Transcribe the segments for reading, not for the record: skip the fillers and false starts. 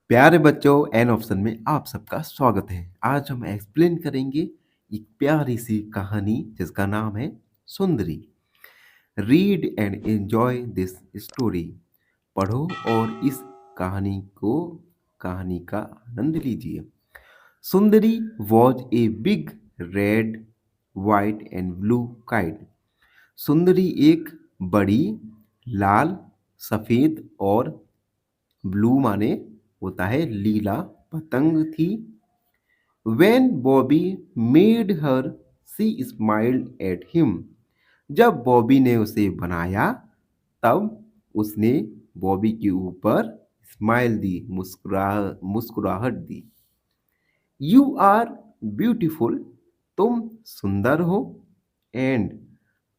प्यारे बच्चों an option में आप सबका स्वागत है। आज हम एक्सप्लेन करेंगे एक प्यारी सी कहानी जिसका नाम है सुंदरी। Read and enjoy this story. पढ़ो और इस कहानी का आनंद लीजिए। सुंदरी was a big red white and blue kite. सुंदरी एक बड़ी लाल सफेद और ब्लू माने होता है लीला पतंग थी। When Bobby made her, she smiled at him. जब बॉबी ने उसे बनाया तब उसने बॉबी के ऊपर स्माइल दी, मुस्कुराहट दी। यू आर ब्यूटीफुल, तुम सुंदर हो। And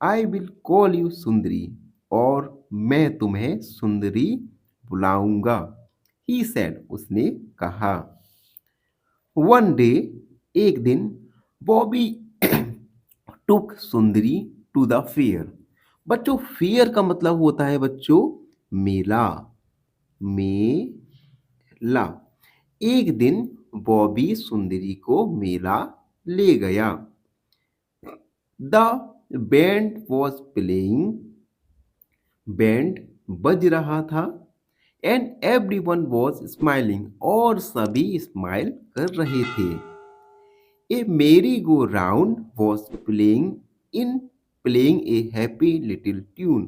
I will call you सुंदरी, और मैं तुम्हें सुंदरी बुलाऊंगा। ही सेड, उसने कहा। वन डे, एक दिन, बॉबी टुक सुंदरी टू द फेयर। बच्चों, फेयर का मतलब होता है बच्चों मेला। मेला। एक दिन बॉबी सुंदरी को मेला ले गया। The band was playing, band बज रहा था। एंड एवरीवन वॉज स्माइलिंग, और सभी स्माइल कर रहे थे। A merry-go-round was playing a happy little tune.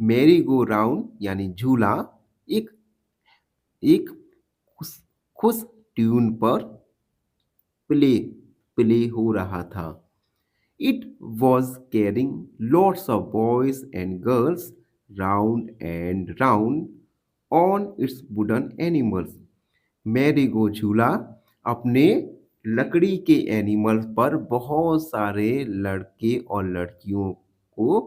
Merry-go-round यानी झूला एक एक खुश खुश ट्यून पर प्ले प्ले हो रहा था। It was carrying lots of boys and girls round and round on its wooden animals. Merry-go झूला अपने लकड़ी के एनिमल्स पर बहुत सारे लड़के और लड़कियों को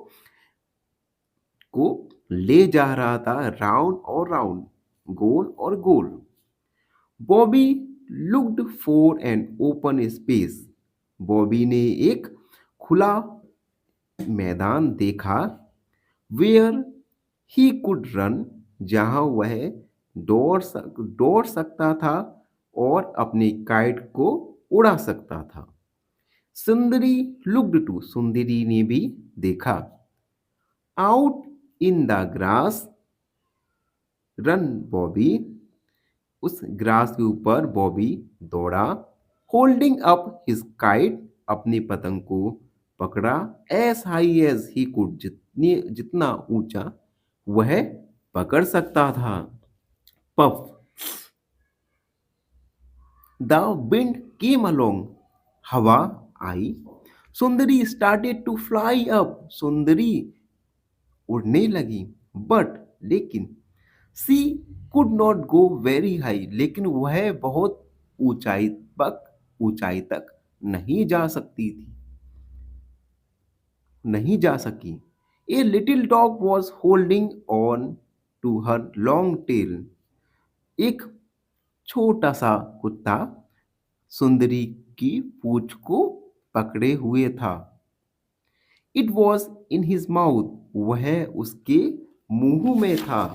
को ले जा रहा था, राउंड और राउंड, गोल और गोल। Bobby looked for an open space. Bobby ने एक खुला मैदान देखा। वेयर ही कुड रन, जहां वह दौड़ सकता था और अपने काइट को उड़ा सकता था। सुंदरी लुक्ड टू, सुंदरी ने भी देखा। Out in the grass run Bobby, उस ग्रास के ऊपर बॉबी दौड़ा। होल्डिंग अप हिज काइट, अपनी पतंग को पकड़ा। As high as he could, जितना ऊंचा वह पकड़ सकता था। Puff, the wind came along, हवा आई। सुंदरी स्टार्टेड टू फ्लाई अप, सुंदरी उड़ने लगी। बट, लेकिन, she could not go very high, लेकिन वह बहुत ऊंचाई तक नहीं जा सकती थी, नहीं जा सकी। A little dog was holding on to her long tail, एक छोटा सा कुत्ता सुंदरी की पूंछ को पकड़े हुए था। It was in his mouth, वह उसके मुंह में था।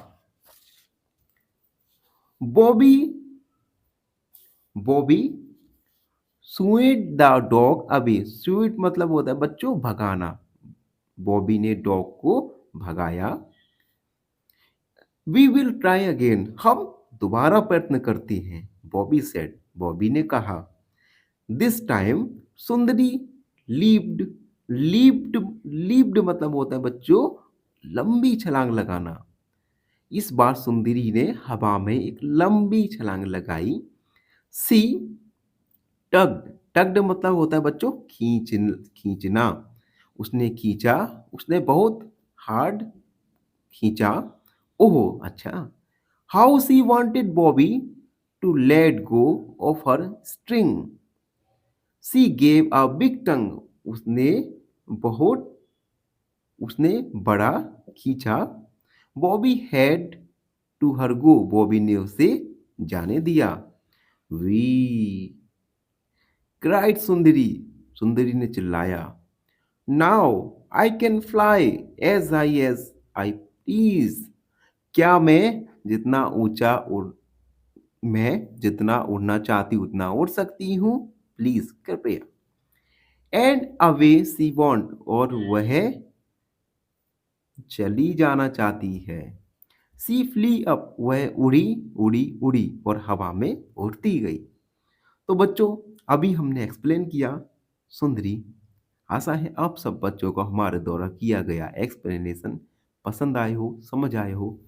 Bobby Bobby sweet the dog away, sweet मतलब होता है बच्चों भगाना। बॉबी ने डॉग को भगाया। वी विल ट्राई अगेन, हम दोबारा प्रयत्न करते हैं। बॉबी सेड, बॉबी ने कहा। This time Sundari leaped, leaped मतलब होता है बच्चों लंबी छलांग लगाना। इस बार सुंदरी ने हवा में एक लंबी छलांग लगाई। सी टग्ड, टग्ड मतलब होता है बच्चों खींचना। उसने खींचा, उसने बहुत हार्ड खींचा। ओह अच्छा। How she wanted Bobby to let go off her string. She gave a big tug, उसने बहुत उसने बड़ा खींचा। Bobby had to her go, Bobby ने उसे जाने दिया। वी क्राइड सुंदरी, सुंदरी ने चिल्लाया। Now I can fly as I please, क्या मैं जितना ऊंचा मैं जितना उड़ना चाहती हूँ उतना उड़ सकती हूँ, प्लीज़ कृपया। एंड अवे शी वांट और वह चली जाना चाहती है। शी फ्ली अप वह उड़ी, उड़ी, उड़ी और हवा में उड़ती गई। तो बच्चों अभी हमने एक्सप्लेन किया सुंदरी। आशा है आप सब बच्चों को हमारे द्वारा किया गया एक्सप्लेनेशन पसंद आए हो, समझ आए हो।